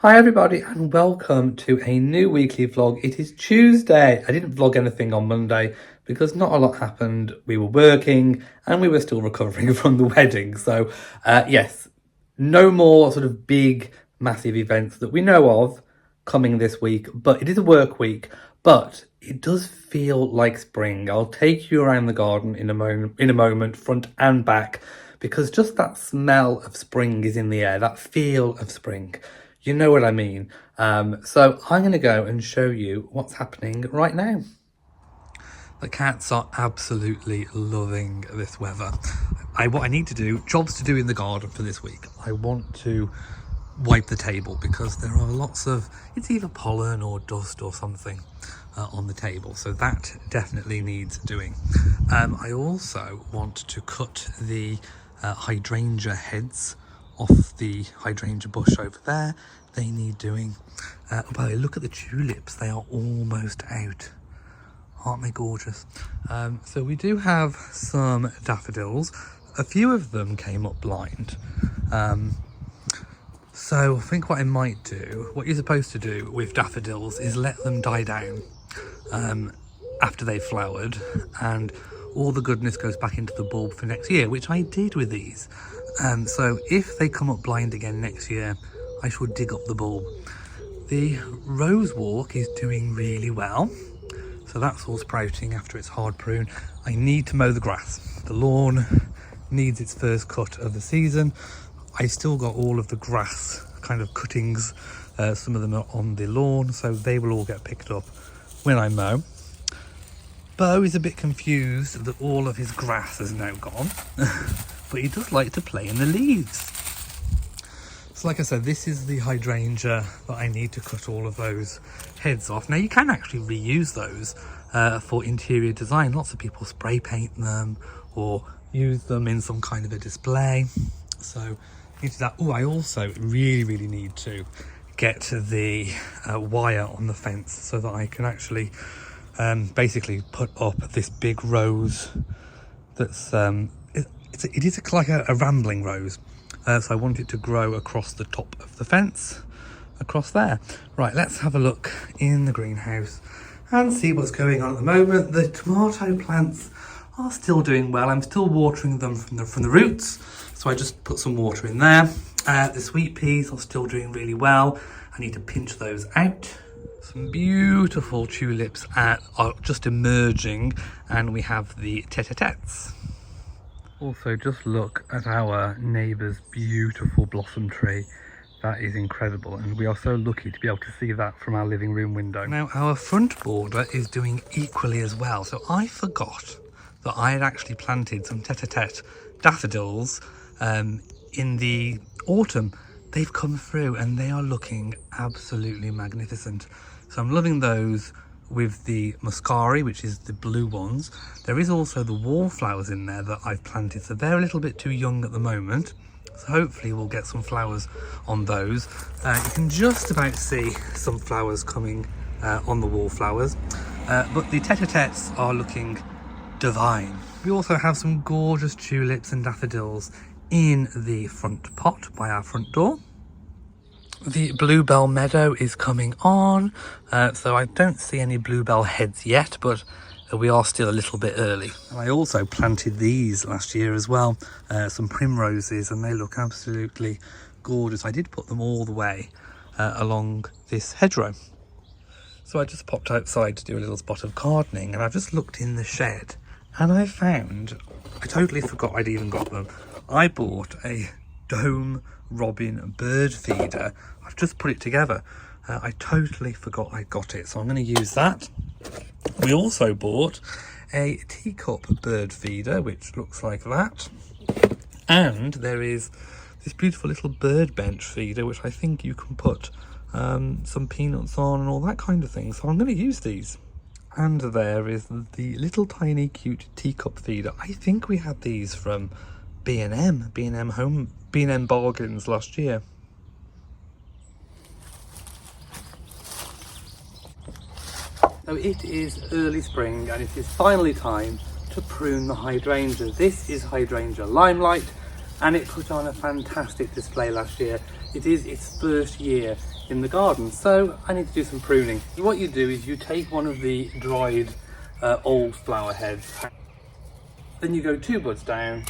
Hi everybody and welcome to a new weekly vlog. It is Tuesday. I didn't vlog anything on Monday because not a lot happened. We were working and we were still recovering from the wedding. So yes, no more sort of big massive events that we know of coming this week, but it is a work week, but it does feel like spring. I'll take you around the garden in a moment, front and back, because just that smell of spring is in the air, that feel of spring. You know what I mean. So I'm going to go and show you what's happening right now. The cats are absolutely loving this weather. What I need to do, jobs to do in the garden for this week. I want to wipe the table because there are lots of, it's either pollen or dust or something on the table. So that definitely needs doing. I also want to cut the hydrangea heads off the hydrangea bush over there. They need doing. Well, look at the tulips, they are almost out. Aren't they gorgeous? So we do have some daffodils. A few of them came up blind. So I think what I might do, what you're supposed to do with daffodils is let them die down after they've flowered, and all the goodness goes back into the bulb for next year, which I did with these. So if they come up blind again next year, I shall dig up the bulb. The rose walk is doing really well. So that's all sprouting after its hard prune. I need to mow the grass. The lawn needs its first cut of the season. I still got all of the grass kind of cuttings. Some of them are on the lawn, so they will all get picked up when I mow. Bo is a bit confused that all of his grass is now gone, but he does like to play in the leaves. So like I said, this is the hydrangea that I need to cut all of those heads off. Now you can actually reuse those for interior design. Lots of people spray paint them or use them in some kind of a display. So into that. Oh, I also really need to get the wire on the fence so that I can actually basically put up this big rose that's it is like a rambling rose. So I want it to grow across the top of the fence, across there. Right, let's have a look in the greenhouse and see what's going on at the moment. The tomato plants are still doing well. I'm still watering them from the roots, so I just put some water in there. The sweet peas are still doing really well. I need to pinch those out. Some beautiful tulips are just emerging, and we have the tete-a-tetes. Also, just look at our neighbour's beautiful blossom tree. That is incredible, and we are so lucky to be able to see that from our living room window. Now, our front border is doing equally as well, so I forgot that I had actually planted some tete-a-tete daffodils in the autumn. They've come through and they are looking absolutely magnificent. So I'm loving those with the muscari, which is the blue ones. There is also the wallflowers in there that I've planted, so they're a little bit too young at the moment. So hopefully we'll get some flowers on those. You can just about see some flowers coming on the wallflowers, but the tete-a-tetes are looking divine. We also have some gorgeous tulips and daffodils in the front pot by our front door. The bluebell meadow is coming on, so I don't see any bluebell heads yet, but we are still a little bit early. And I also planted these last year as well, some primroses, and they look absolutely gorgeous. I did put them all the way along this hedgerow. So I just popped outside to do a little spot of gardening, and I've just looked in the shed, and I found, I totally forgot I'd even got them. I bought a dome robin bird feeder. I've just put it together. I totally forgot I got it, so I'm going to use that. We also bought a teacup bird feeder, which looks like that. And there is this beautiful little bird bench feeder, which I think you can put some peanuts on and all that kind of thing. So I'm going to use these. And there is the little tiny cute teacup feeder. I think we had these from B&M bargains last year. So it is early spring and it is finally time to prune the hydrangea. This is Hydrangea Limelight, and it put on a fantastic display last year. it is its first year in the garden, so I need to do some pruning. What you do is you take one of the dried old flower heads, then you go 2 buds down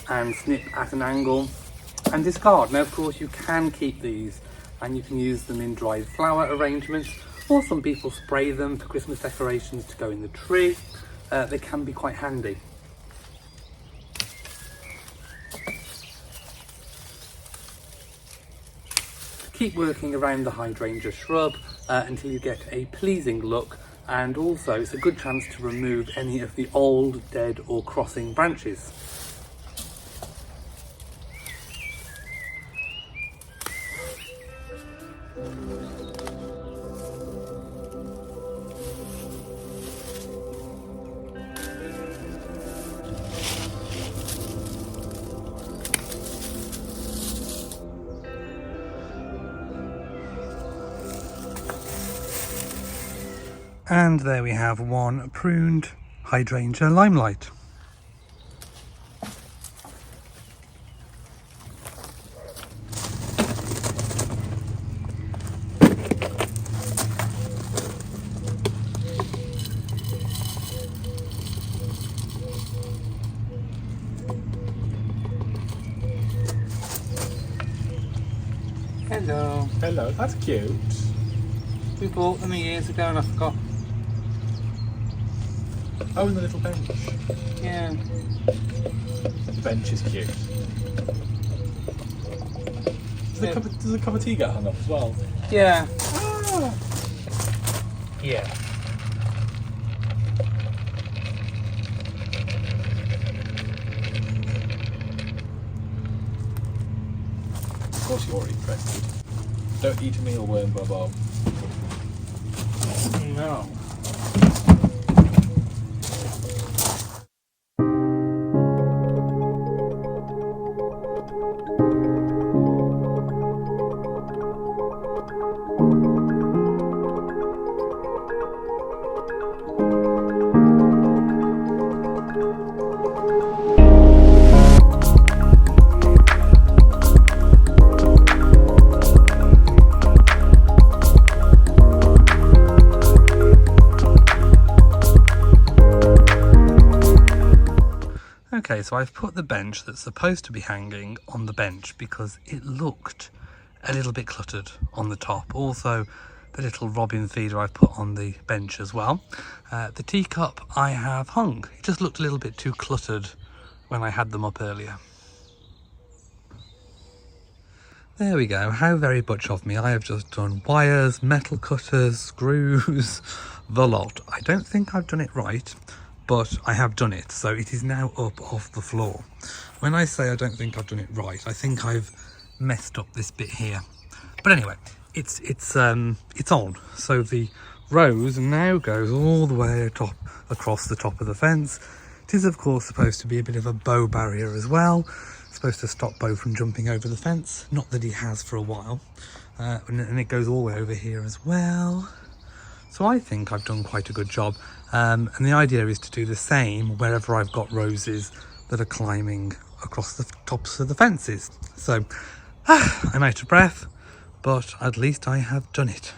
and snip at an angle and discard. Now of course you can keep these and you can use them in dried flower arrangements, or some people spray them for Christmas decorations to go in the tree. They can be quite handy. Keep working around the hydrangea shrub until you get a pleasing look, and also it's a good chance to remove any of the old, dead or crossing branches. And there we have one pruned hydrangea limelight. Hello. Hello, that's cute. We bought them years ago and I forgot. Oh, and the little bench. Yeah. The bench is cute. Does the cup of tea get hung up as well? Yeah. Ah. Yeah. Of course you're already interested. Don't eat a mealworm, Bobo. No. Okay, so I've put the bench that's supposed to be hanging on the bench because it looked a little bit cluttered on the top. Also, the little robin feeder I've put on the bench as well. The teacup I have hung. It just looked a little bit too cluttered when I had them up earlier. There we go. How very butch of me. I have just done wires, metal cutters, screws, the lot. I don't think I've done it right, but I have done it, so it is now up off the floor. When I say I don't think I've done it right, I think I've messed up this bit here. But anyway, it's on. So the rose now goes all the way across the top of the fence. It is of course supposed to be a bit of a bow barrier as well. It's supposed to stop Bo from jumping over the fence. Not that he has for a while. And it goes all the way over here as well. So I think I've done quite a good job. And the idea is to do the same wherever I've got roses that are climbing across the tops of the fences. So I'm out of breath, but at least I have done it.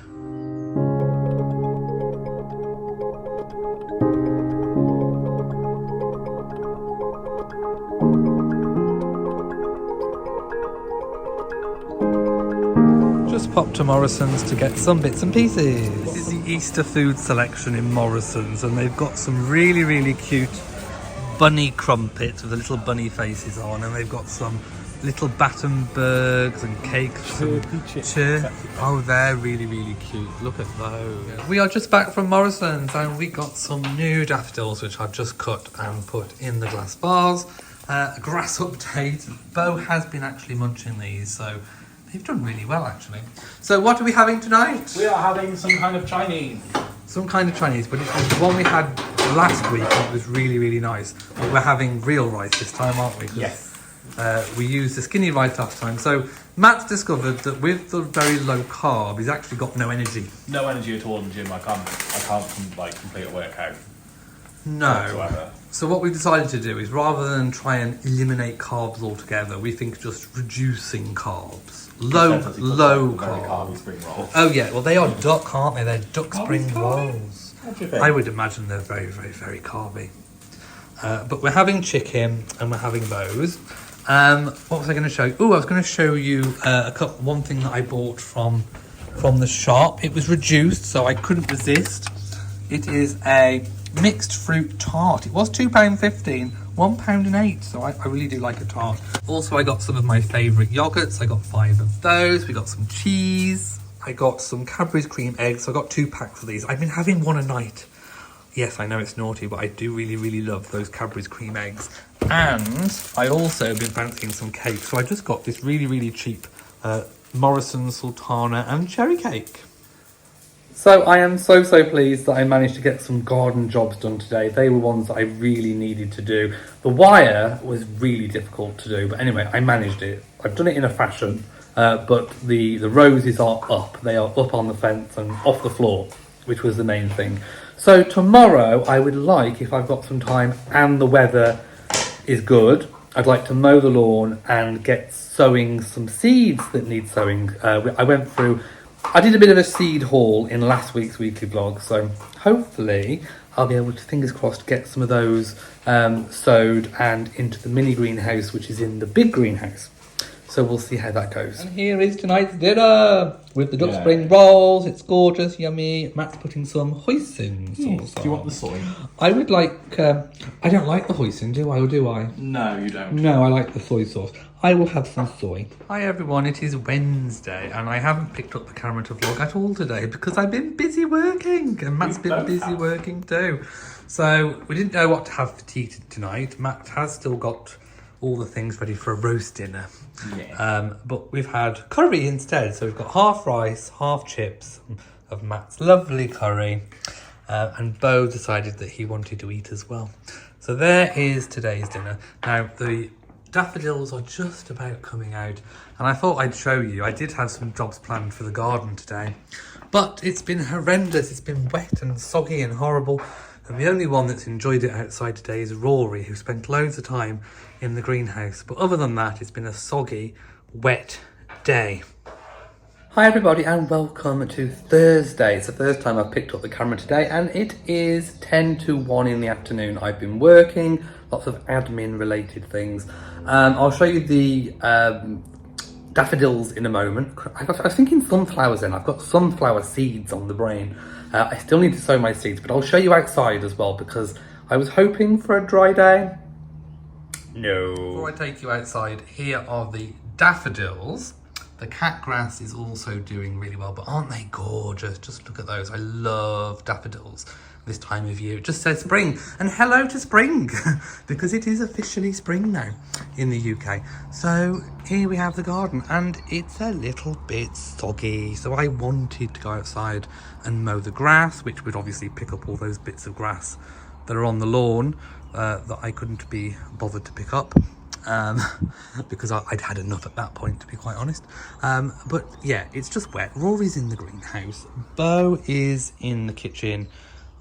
Just popped to Morrison's to get some bits and pieces. This is the Easter food selection in Morrison's, and they've got some really, really cute bunny crumpets with the little bunny faces on, and they've got some little Battenbergs and cakes. Oh, they're really, really cute. Look at those. We are just back from Morrison's and we got some new daffodils, which I've just cut and put in the glass vase. A grass update. Bo has been actually munching these, so they've done really well actually. So what are we having tonight? We are having some kind of Chinese. Some kind of Chinese, but it's the one we had last week and it was really, really nice. But we're having real rice this time, aren't we? Yes. We used the skinny rice last time. So Matt's discovered that with the very low carb, he's actually got no energy. No energy at all in the gym. I can't like complete a workout. No. whatsoever. So what we've decided to do is rather than try and eliminate carbs altogether, we think just reducing carbs. Low Very carb. carby spring rolls. Oh yeah, well they are duck, aren't they? They're duck Are spring they carby? rolls. What do you think? I would imagine they're very, very, very carby. But we're having chicken and we're having those. What was I going to show you? Oh, I was going to show you one thing that I bought from the shop. It was reduced, so I couldn't resist. It is a mixed fruit tart. It was £2.15, £1.08, so I really do like a tart. Also, I got some of my favourite yogurts. I got 5 of those. We got some cheese. I got some Cadbury's cream eggs. So I got 2 packs of these. I've been having one a night. Yes, I know it's naughty, but I do really, really love those Cadbury's cream eggs. And I also have been fancying some cake. So I just got this really, really cheap Morrison Sultana and cherry cake. So I am so pleased that I managed to get some garden jobs done today. They were ones that I really needed to do. The wire was really difficult to do, but anyway, I managed it. I've done it in a fashion, but the roses are up. They are up on the fence and off the floor, which was the main thing. So tomorrow I would like, if I've got some time and the weather is good, I'd like to mow the lawn and get sowing some seeds that need sowing. I did a bit of a seed haul in last week's weekly vlog, so hopefully I'll be able to, fingers crossed, get some of those sowed and into the mini greenhouse, which is in the big greenhouse. So we'll see how that goes. And here is tonight's dinner with the duck spring rolls. It's gorgeous, yummy. Matt's putting some hoisin sauce on. Do you want the soy? I would like, I don't like the hoisin, do I, or do I? No, you don't. No, I like the soy sauce. I will have some soy. Hi everyone, it is Wednesday and I haven't picked up the camera to vlog at all today because I've been busy working and Matt's been busy working too. So we didn't know what to have for tea tonight. Matt has still got all the things ready for a roast dinner. Yeah. But we've had curry instead. So we've got half rice, half chips of Matt's lovely curry. And Bo decided that he wanted to eat as well. So there is today's dinner. Now the daffodils are just about coming out and I thought I'd show you. I did have some jobs planned for the garden today, but it's been horrendous. It's been wet and soggy and horrible. And the only one that's enjoyed it outside today is Rory, who spent loads of time in the greenhouse. But other than that, it's been a soggy, wet day. Hi everybody and welcome to Thursday. It's the first time I've picked up the camera today and it is 10 to 1 in the afternoon. I've been working, lots of admin related things. I'll show you the daffodils in a moment. I was thinking sunflowers then. I've got sunflower seeds on the brain. I still need to sow my seeds, but I'll show you outside as well because I was hoping for a dry day. No. Before I take you outside, here are the daffodils. The cat grass is also doing really well, but aren't they gorgeous? Just look at those. I love daffodils this time of year. It just says spring, and hello to spring, because it is officially spring now in the UK. So here we have the garden, and it's a little bit soggy. So I wanted to go outside and mow the grass, which would obviously pick up all those bits of grass that are on the lawn that I couldn't be bothered to pick up. Because I'd had enough at that point, to be quite honest. But yeah, it's just wet. Rory's in the greenhouse. Bo is in the kitchen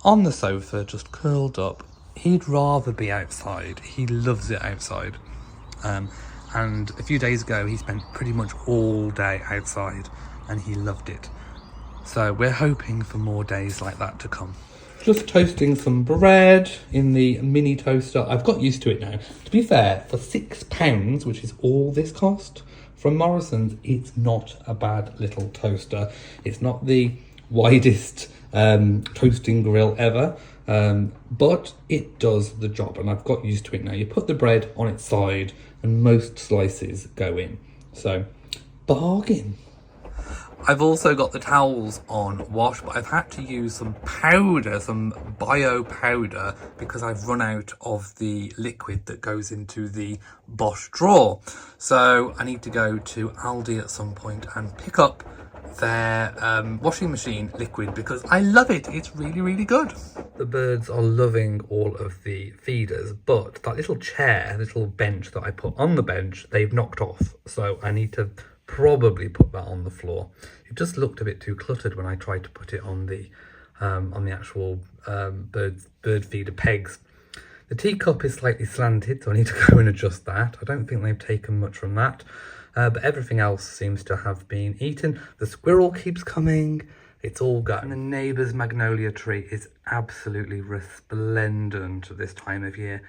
on the sofa, just curled up. He'd rather be outside. He loves it outside. And a few days ago, he spent pretty much all day outside and he loved it. So we're hoping for more days like that to come. Just toasting some bread in the mini toaster. I've got used to it now. To be fair, for £6, which is all this cost from Morrison's, it's not a bad little toaster. It's not the widest toasting grill ever, but it does the job and I've got used to it now. You put the bread on its side and most slices go in. So, bargain. I've also got the towels on wash, but I've had to use some powder, some bio powder, because I've run out of the liquid that goes into the Bosch drawer. So I need to go to Aldi at some point and pick up their washing machine liquid because I love it. It's really, really good. The birds are loving all of the feeders, but that little chair, little bench that I put on the bench, they've knocked off. So I need to probably put that on the floor. It just looked a bit too cluttered when I tried to put it on the on the actual bird feeder pegs. The teacup is slightly slanted, so I need to go and adjust that. I don't think they've taken much from that, but everything else seems to have been eaten. The squirrel keeps coming. It's all gone. And the neighbour's magnolia tree is absolutely resplendent at this time of year.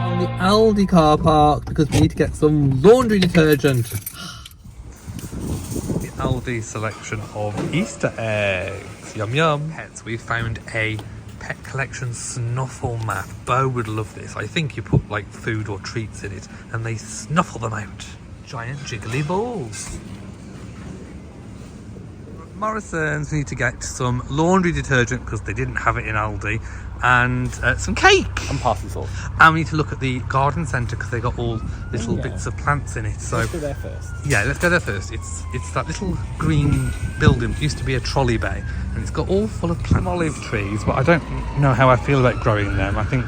On the Aldi car park because we need to get some laundry detergent. The Aldi selection of Easter eggs. Yum yum. Pets, we found a pet collection snuffle mat. Bo would love this. I think you put like food or treats in it and they snuffle them out. Giant jiggly balls. Morrison's need to get some laundry detergent because they didn't have it in Aldi, and some cake And parsley sauce. and we need to look at the garden centre because they got all little bits of plants in it. So Let's go there first. yeah, let's go there first. It's that little green building. It used to be a trolley bay and it's got all full of plants. Olive trees, but I don't know how I feel about growing them. I think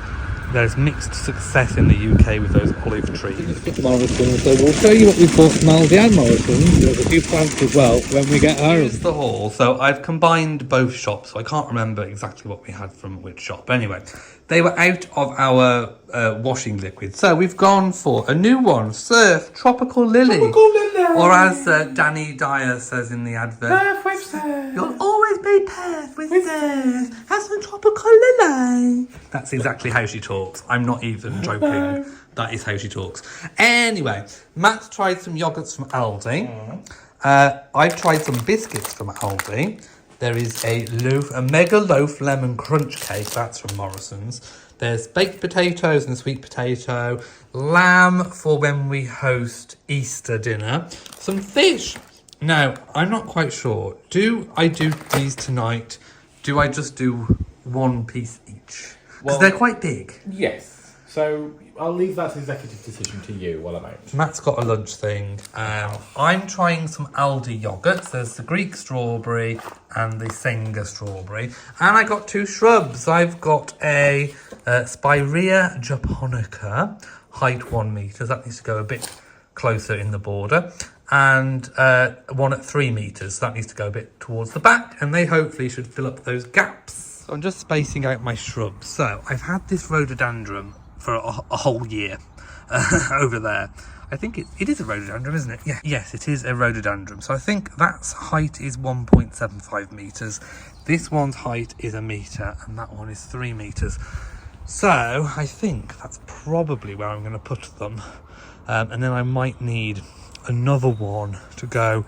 there's mixed success in the UK with those olive trees. Morrison, so we'll show you what we've bought from Aldi and Morrison. There's a few plants as well when we get home. Here's the haul. So I've combined both shops, so I can't remember exactly what we had from which shop. Anyway, they were out of our washing liquid, so we've gone for a new one, Surf Tropical Lily. Or as Danny Dyer says in the advert, Perth with surf. you'll always be Perth with surf. Have some tropical lily. That's exactly how she talks. I'm not even joking. That is how she talks. Anyway, Matt's tried some yogurts from Aldi. I've tried some biscuits from Aldi. There is a mega loaf lemon crunch cake. That's from Morrison's. There's baked potatoes and sweet potato, lamb for when we host Easter dinner, some fish. Now, I'm not quite sure. Do I do these tonight? Do I just do one piece each? Because Well- they're quite big. Yes. So I'll leave that executive decision to you while I'm out. Matt's got a lunch thing. I'm trying some Aldi yogurts. There's the Greek strawberry and the Senga strawberry. And I got two shrubs. I've got a Spirea japonica, height 1 metre. That needs to go a bit closer in the border. And one at 3 metres. That needs to go a bit towards the back. And they hopefully should fill up those gaps. So I'm just spacing out my shrubs. So I've had this rhododendron for a whole year over there. I think it is a rhododendron, isn't it? Yeah. Yes, it is a rhododendron. So I think that's height is 1.75 metres. This one's height is 1 metre and that one is 3 metres. So I think that's probably where I'm going to put them. And then I might need another one to go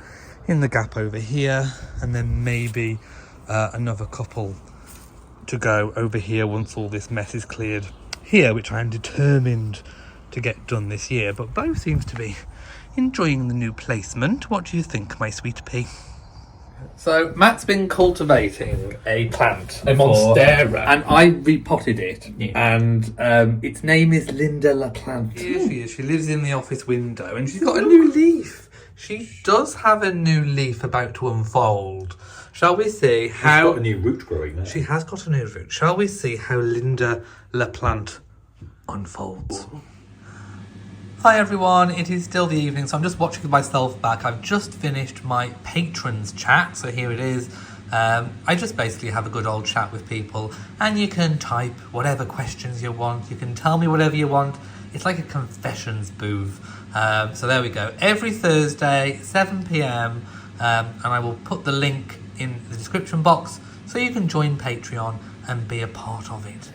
in the gap over here, and then maybe another couple to go over here once all this mess is cleared here, which I'm determined to get done this year. But Bo seems to be enjoying the new placement. What do you think, my sweet pea? So Matt's been cultivating a plant, A monstera. and I repotted it, and its name is Linda La Plante. Here she is. She lives in the office window, and she's got a new leaf. She does have a new leaf about to unfold. Shall we see how... Got a new root growing there. She has got a new root. Shall we see how Linda La Plante unfolds? Hi everyone, it is still the evening, so I'm just watching myself back. I've just finished my patrons chat, so here it is. I just basically have a good old chat with people, and you can type whatever questions you want. You can tell me whatever you want. It's like a confessions booth. So there we go. Every Thursday, 7 p.m, and I will put the link in the description box so you can join Patreon and be a part of it.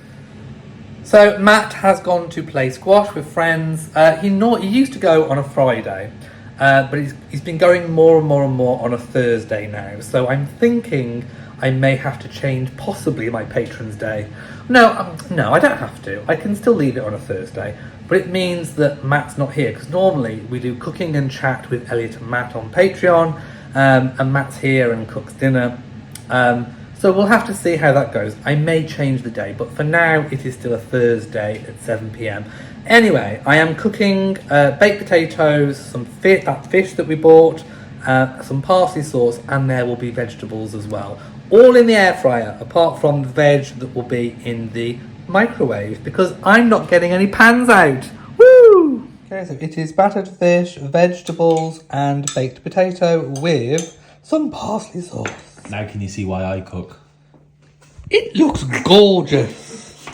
So Matt has gone to play squash with friends. He used to go on a Friday, but he's been going more and more on a Thursday now. So I'm thinking I may have to change possibly my patrons day. No, I don't have to. I can still leave it on a Thursday, but it means that Matt's not here, because normally we do cooking and chat with Elliot and Matt on Patreon, and Matt's here and cooks dinner. So we'll have to see how that goes. I may change the day, but for now it is still a Thursday at 7 p.m. Anyway, I am cooking baked potatoes, that fish that we bought, some parsley sauce, and there will be vegetables as well. All in the air fryer, apart from the veg that will be in the microwave, because I'm not getting any pans out. Woo! Okay, so it is battered fish, vegetables, and baked potato with some parsley sauce. Now can you see why I cook? It looks gorgeous.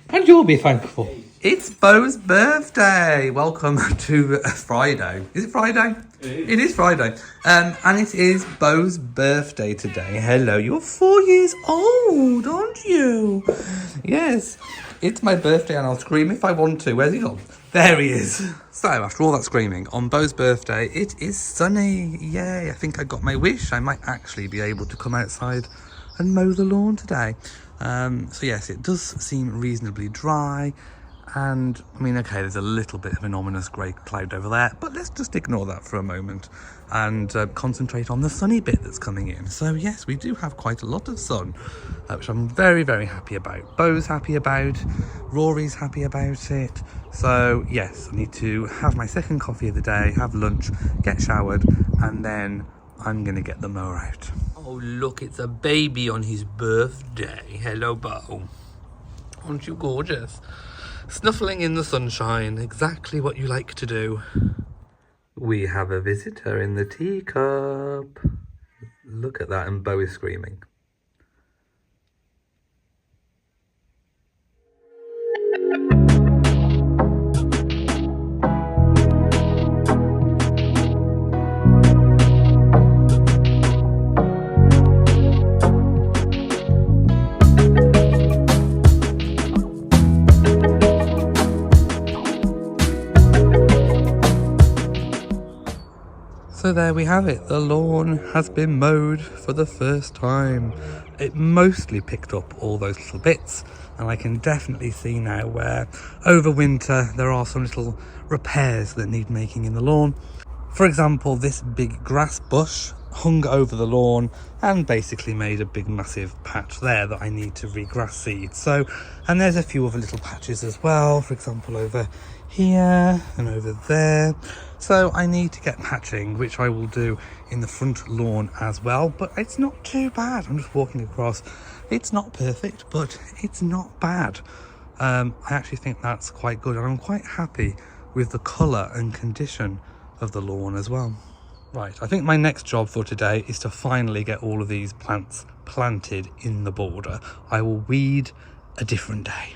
And you'll be thankful. It's Beau's birthday. Welcome to Friday. Is it Friday? It is Friday. And it is Beau's birthday today. Hello, you're 4 years old, aren't you? Yes, it's my birthday and I'll scream if I want to. Where's he gone? There he is. So, after all that screaming, on Beau's birthday, it is sunny. Yay, I think I got my wish. I might actually be able to come outside and mow the lawn today. So yes, it does seem reasonably dry. And, I mean, okay, there's a little bit of an ominous grey cloud over there, but let's just ignore that for a moment and concentrate on the sunny bit that's coming in. So, yes, we do have quite a lot of sun, which I'm very, very happy about. Beau's happy about, Rory's happy about it. So, yes, I need to have my second coffee of the day, have lunch, get showered, and then I'm going to get the mower out. Oh, look, it's a baby on his birthday. Hello, Beau. Aren't you gorgeous? Snuffling in the sunshine, exactly what you like to do. We have a visitor in the teacup. Look at that, and Beau is screaming. So there we have it, the lawn has been mowed for the first time. It mostly picked up all those little bits, and I can definitely see now where over winter there are some little repairs that need making in the lawn. For example, this big grass bush hung over the lawn and basically made a big massive patch there that I need to regrass seed. So, and there's a few other little patches as well, for example over here and over there. So I need to get patching, which I will do in the front lawn as well, but it's not too bad. I'm just walking across. It's not perfect, but it's not bad. I actually think that's quite good, and I'm quite happy with the colour and condition of the lawn as well. Right, I think my next job for today is to finally get all of these plants planted in the border. I will weed a different day.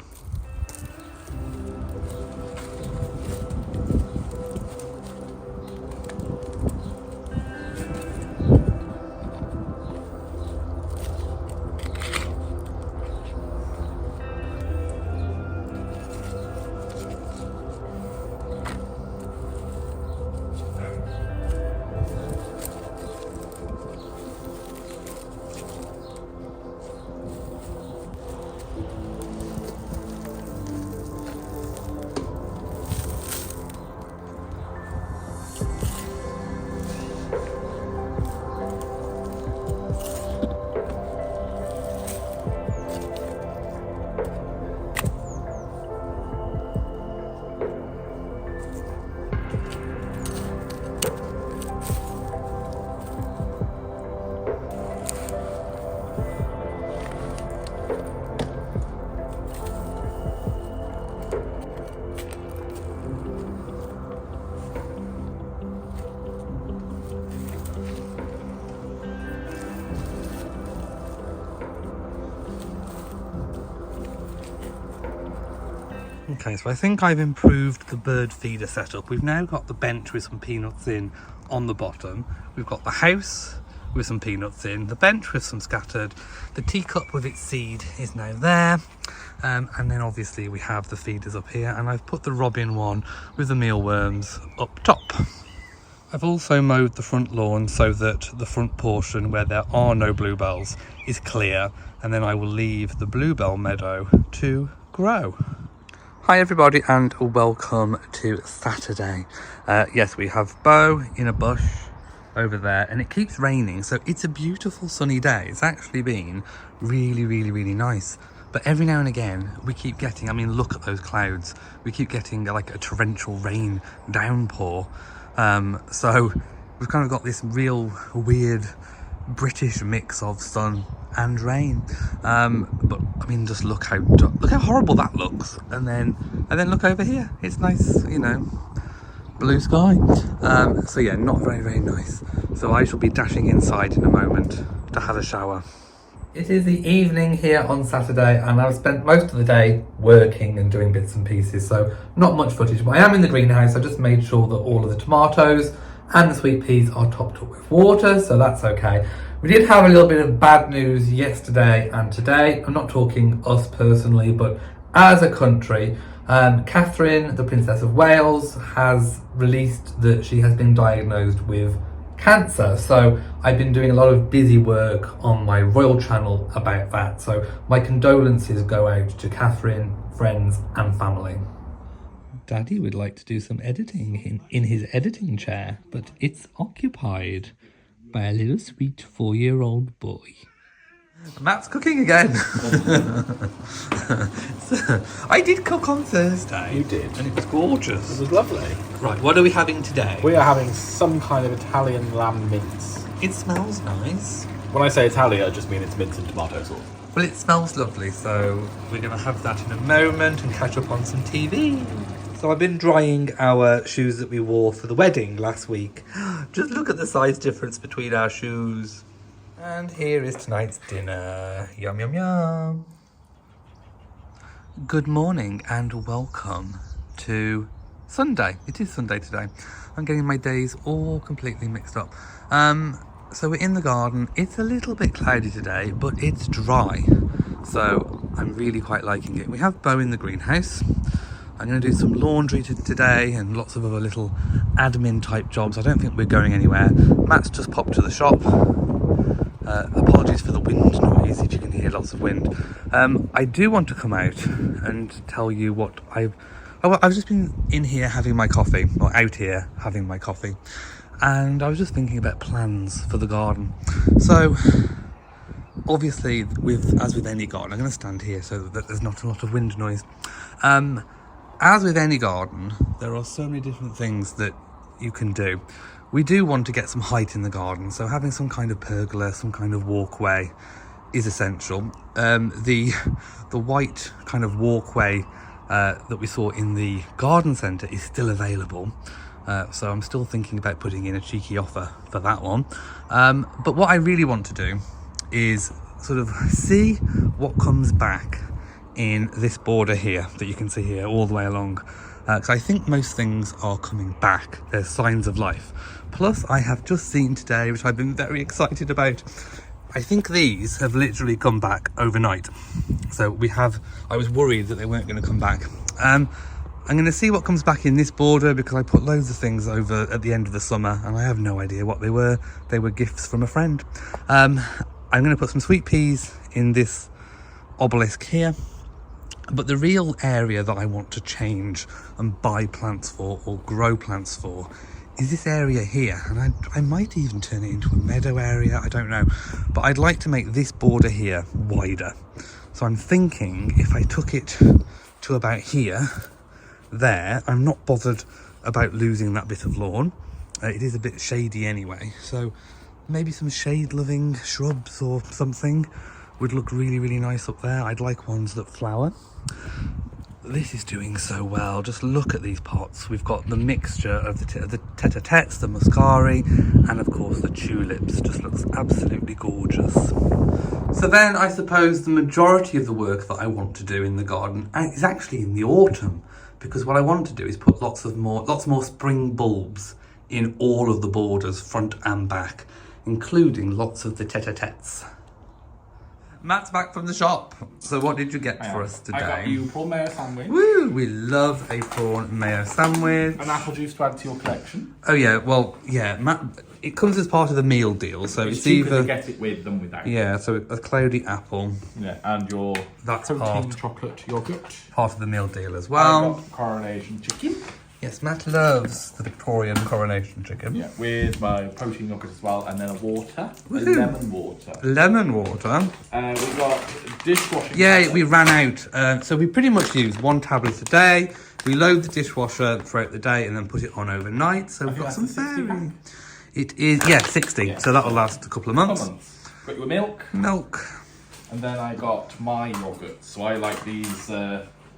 Okay, so I think I've improved the bird feeder setup. We've now got the bench with some peanuts in on the bottom. We've got the house with some peanuts in, the bench with some scattered, the teacup with its seed is now there, and then obviously we have the feeders up here, and I've put the robin one with the mealworms up top. I've also mowed the front lawn so that the front portion where there are no bluebells is clear, and then I will leave the bluebell meadow to grow. Hi everybody and welcome to Saturday. Yes, we have Beau in a bush over there and it keeps raining, so it's a beautiful sunny day. It's actually been really nice, but every now and again we keep getting, I mean look at those clouds, we keep getting like a torrential rain downpour. So we've kind of got this real weird British mix of sun and rain, but I mean just look how horrible that looks, and then look over here, it's nice, you know, blue sky. So yeah, not very, very nice. So I shall be dashing inside in a moment to have a shower. It is the evening here on Saturday, and I've spent most of the day working and doing bits and pieces, so not much footage, but I am in the greenhouse. I just made sure that all of the tomatoes and the sweet peas are topped up with water, so that's okay. We did have a little bit of bad news yesterday and today. I'm not talking us personally, but as a country. Catherine, the Princess of Wales, has released that she has been diagnosed with cancer. So I've been doing a lot of busy work on my royal channel about that. So my condolences go out to Catherine, friends and family. Daddy would like to do some editing in his editing chair, but it's occupied by a little sweet 4-year-old boy. Matt's cooking again. I did cook on Thursday. You did. And it was gorgeous. It was lovely. Right, what are we having today? We are having some kind of Italian lamb mince. It smells nice. When I say Italian, I just mean it's mince and tomato sauce. Well, it smells lovely, so we're going to have that in a moment and catch up on some TV. So I've been drying our shoes that we wore for the wedding last week. Just look at the size difference between our shoes. And here is tonight's dinner. Yum, yum, yum. Good morning and welcome to Sunday. It is Sunday today. I'm getting my days all completely mixed up. So we're in the garden. It's a little bit cloudy today, but it's dry. So I'm really quite liking it. We have Bo in the greenhouse. I'm going to do some laundry today and lots of other little admin type jobs. I don't think we're going anywhere. Matt's just popped to the shop. Apologies for the wind noise, if you can hear lots of wind. I do want to come out and tell you what I've just been in here having my coffee, or out here having my coffee, and I was just thinking about plans for the garden. So obviously, as with any garden, I'm going to stand here so that there's not a lot of wind noise. As with any garden, there are so many different things that you can do. We do want to get some height in the garden, so having some kind of pergola, some kind of walkway is essential. The white kind of walkway that we saw in the garden centre is still available, so I'm still thinking about putting in a cheeky offer for that one. But what I really want to do is sort of see what comes back in this border here that you can see here all the way along. Because I think most things are coming back. There's signs of life. Plus, I have just seen today, which I've been very excited about, I think these have literally come back overnight. So I was worried that they weren't going to come back. I'm going to see what comes back in this border, because I put loads of things over at the end of the summer and I have no idea what they were. They were gifts from a friend. I'm going to put some sweet peas in this obelisk here. But the real area that I want to change and buy plants for, or grow plants for, is this area here. And I might even turn it into a meadow area, I don't know. But I'd like to make this border here wider. So I'm thinking if I took it to about here, there, I'm not bothered about losing that bit of lawn. It is a bit shady anyway. So maybe some shade-loving shrubs or something would look really, really nice up there. I'd like ones that flower. This is doing so well. Just look at these pots. We've got the mixture of the tete-a-tetes, the muscari, and of course the tulips. Just looks absolutely gorgeous. So then I suppose the majority of the work that I want to do in the garden is actually in the autumn, because what I want to do is put lots more spring bulbs in all of the borders, front and back, including lots of the tete-a-tetes. Matt's back from the shop. So what did you get for us today? I got you prawn mayo sandwich. Woo! We love a prawn mayo sandwich. An apple juice to add to your collection. Oh yeah, well, yeah, Matt, it comes as part of the meal deal, so it's cheaper either to get it with than without. Yeah, so a cloudy apple. Yeah, and your That's protein chocolate yogurt. part of the meal deal as I well. got coronation chicken. Yes, Matt loves the Victorian coronation chicken. Yeah, with my protein yogurt as well, and then a water, Woohoo. a lemon water. Lemon water. We've got dishwashing. Yeah, tablets. we ran out. So we pretty much use one tablet a day. We load the dishwasher throughout the day and then put it on overnight. So we've got some very... It is, yeah, 60. Yeah. So that'll last a couple of months. Got your milk. Milk. And then I got my yogurt. So I like these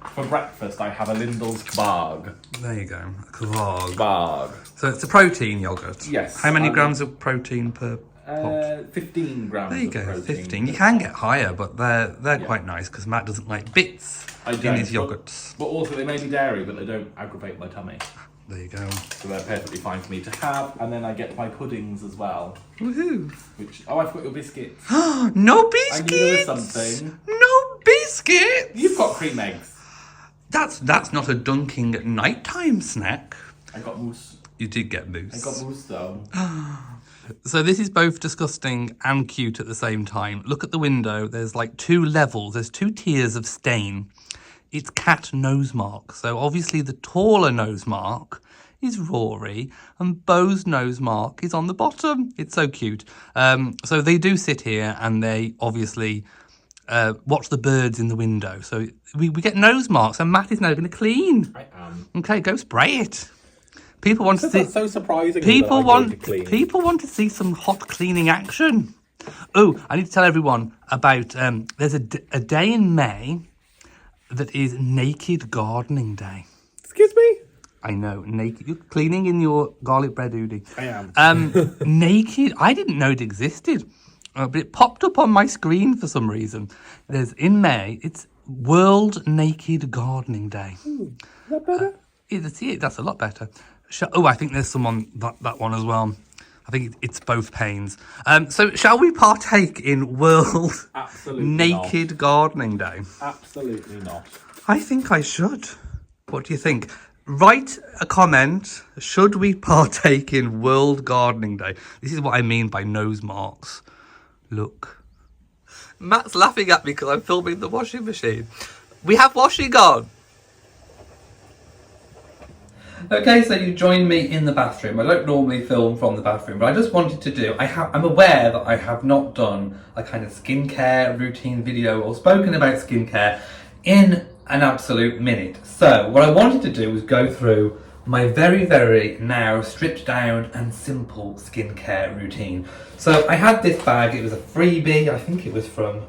For breakfast, I have a Lindel's kebab. There you go. Kvarg. Kebab. So it's a protein yogurt. Yes. How many grams of protein per pot? 15 grams There you of go, protein. 15. You can get higher, but they're quite nice because Matt doesn't like bits in his yogurts. But also, they may be dairy, but they don't aggravate my tummy. There you go. So they're perfectly fine for me to have. And then I get my puddings as well. Woohoo! Which, oh, I forgot your biscuits. No biscuits! I knew there was something. No biscuits! You've got cream eggs. That's not a dunking nighttime snack. I got mousse. You did get mousse. I got mousse though. So this is both disgusting and cute at the same time. Look at the window. There's like 2 levels. There's 2 tiers of stain. It's cat nose mark. So obviously the taller nose mark is Rory and Beau's nose mark is on the bottom. It's so cute. So they do sit here and they obviously watch the birds in the window. So we get nose marks and Matt is now going to clean. I am. Okay, go spray it. People want to see. That's so surprising. People want to see some hot cleaning action. Oh, I need to tell everyone about there's a day in May that is Naked Gardening Day. Excuse me? I know, naked. You're cleaning in your garlic bread, Udi. I am. Naked. I didn't know it existed, but it popped up on my screen for some reason. There's in May. It's World Naked Gardening Day. Is that better? That's a lot better. Oh, I think there's someone that one as well. I think it's both pains. So shall we partake in World Absolutely Naked not. Gardening Day? Absolutely not. I think I should. What do you think? Write a comment. Should we partake in World Gardening Day? This is what I mean by nose marks. Look. Matt's laughing at me because I'm filming the washing machine. We have washing on. Okay, so you joined me in the bathroom. I don't normally film from the bathroom, but I just wanted to do, I'm aware that I have not done a kind of skincare routine video or spoken about skincare in an absolute minute. So what I wanted to do was go through my very, very now stripped down and simple skincare routine. So I had this bag, it was a freebie, I think it was from,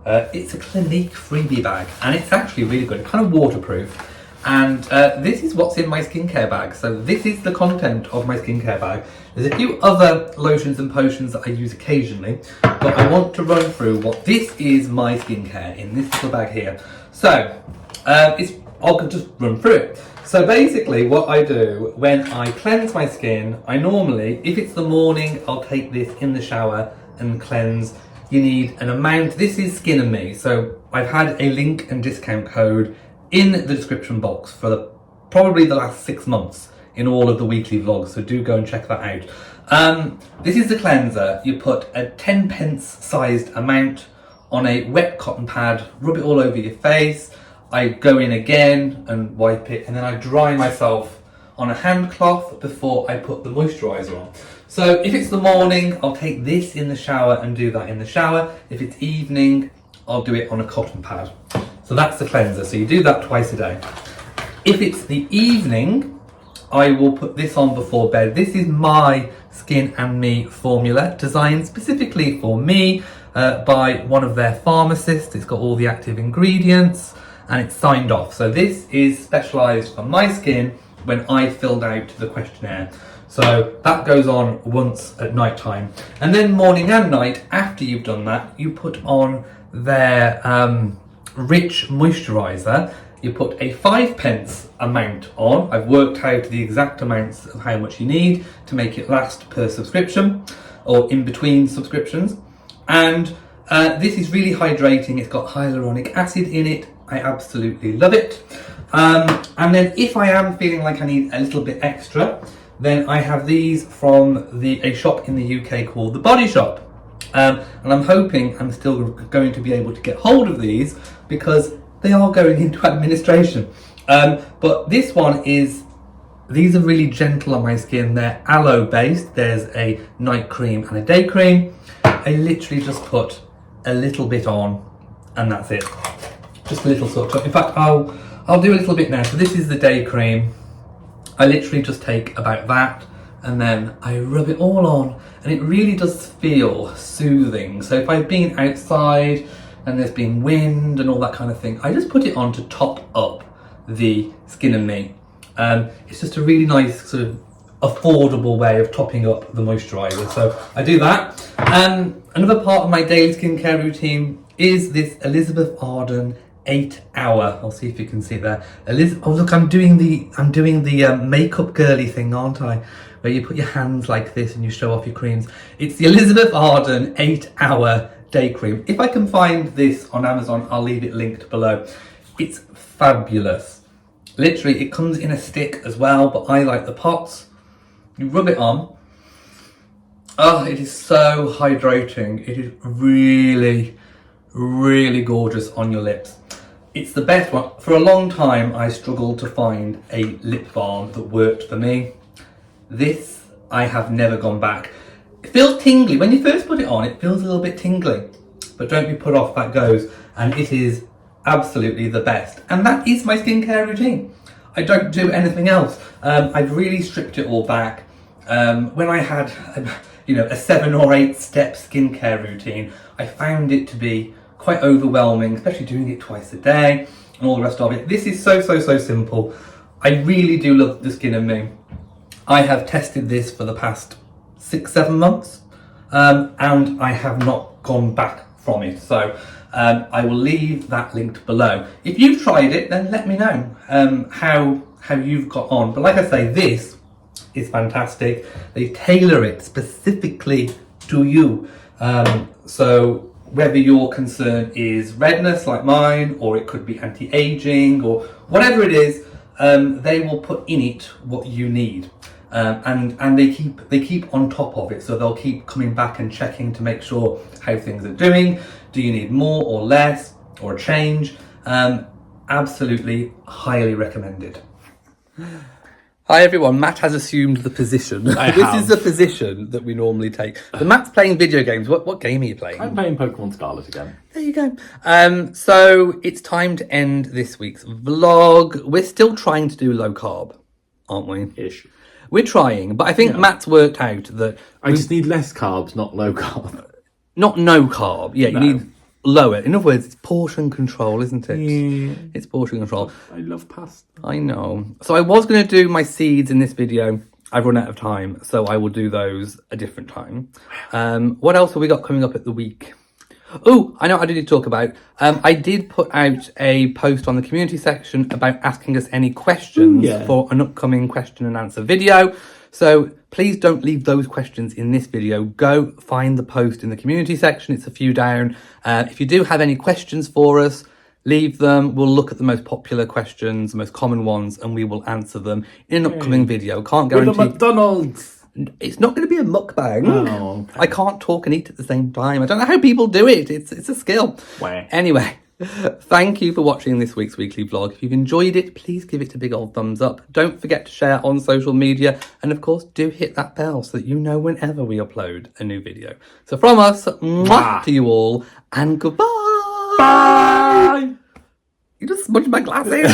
it's a Clinique freebie bag, and it's actually really good, kind of waterproof. And this is what's in my skincare bag. So this is the content of my skincare bag. There's a few other lotions and potions that I use occasionally, but I want to run through what this is my skincare in this little bag here. So I'll just run through it. So basically what I do when I cleanse my skin, I normally, if it's the morning, I'll take this in the shower and cleanse. You need an amount. This is Skin and Me. So I've had a link and discount code in the description box for probably the last 6 months in all of the weekly vlogs, so do go and check that out. This is the cleanser. You put a 10 pence sized amount on a wet cotton pad, rub it all over your face. I go in again and wipe it, and then I dry myself on a hand cloth before I put the moisturiser on. So if it's the morning, I'll take this in the shower and do that in the shower. If it's evening, I'll do it on a cotton pad. So that's the cleanser, so you do that twice a day. If it's the evening, I will put this on before bed. This is my Skin and Me formula, designed specifically for me by one of their pharmacists. It's got all the active ingredients and it's signed off. So this is specialised for my skin when I filled out the questionnaire. So that goes on once at night time. And then morning and night, after you've done that, you put on their rich moisturiser. You put a 5 pence amount on. I've worked out the exact amounts of how much you need to make it last per subscription or in between subscriptions. And this is really hydrating. It's got hyaluronic acid in it. I absolutely love it. And then if I am feeling like I need a little bit extra, then I have these from a shop in the UK called The Body Shop. And I'm hoping I'm still going to be able to get hold of these because they are going into administration. But this one these are really gentle on my skin. They're aloe based. There's a night cream and a day cream. I literally just put a little bit on and that's it. Just a little sort of, in fact, I'll do a little bit now. So this is the day cream. I literally just take about that and then I rub it all on and it really does feel soothing. So if I've been outside and there's been wind and all that kind of thing, I just put it on to top up the Skin and Me. It's just a really nice sort of affordable way of topping up the moisturiser. So I do that. Another part of my daily skincare routine is this Elizabeth Arden 8-hour. I'll see if you can see it there. Oh look, I'm doing the makeup girly thing, aren't I? Where you put your hands like this and you show off your creams. It's the Elizabeth Arden 8-hour day cream. If I can find this on Amazon, I'll leave it linked below. It's fabulous. Literally, it comes in a stick as well, but I like the pots. You rub it on. Oh, it is so hydrating. It is really, really gorgeous on your lips. It's the best one. For a long time, I struggled to find a lip balm that worked for me. This, I have never gone back. It feels tingly. When you first put it on, it feels a little bit tingly. But don't be put off, that goes. And it is absolutely the best. And that is my skincare routine. I don't do anything else. I've really stripped it all back. When I had, a 7 or 8 step skincare routine, I found it to be quite overwhelming, especially doing it twice a day and all the rest of it. This is so simple. I really do love the Skin and Me. I have tested this for the past 6-7 months, and I have not gone back from it. So I will leave that linked below. If you've tried it, then let me know how you've got on. But like I say, this is fantastic. They tailor it specifically to you. So whether your concern is redness like mine, or it could be anti-aging, or whatever it is, they will put in it what you need. And they keep on top of it, so they'll keep coming back and checking to make sure how things are doing. Do you need more or less, or a change? Absolutely highly recommended. Hi everyone, Matt has assumed the position. This is the position that we normally take. So Matt's playing video games. What game are you playing? I'm playing Pokemon Scarlet again. There you go. So it's time to end this week's vlog. We're still trying to do low carb, aren't we? Ish. We're trying, but I think Matt's worked out that... I just need less carbs, not low carb. Not no carb. Yeah, No. you need lower. In other words, it's portion control, isn't it? Yeah. It's portion control. I love pasta. I know. So I was going to do my seeds in this video. I've run out of time, so I will do those a different time. What else have we got coming up at the week? Oh, I know I did talk about. I did put out a post on the community section about asking us any questions for an upcoming question and answer video. So please don't leave those questions in this video. Go find the post in the community section. It's a few down. If you do have any questions for us, leave them. We'll look at the most popular questions, the most common ones, and we will answer them in an upcoming video. Can't guarantee. With a McDonald's. It's not going to be a mukbang. Oh, okay. I can't talk and eat at the same time. I don't know how people do it. It's a skill. Wah. Anyway, thank you for watching this week's weekly vlog. If you've enjoyed it, please give it a big old thumbs up. Don't forget to share on social media. And of course, do hit that bell so that you know whenever we upload a new video. So from us, mwah to you all, and goodbye. Bye. You just smudged my glasses.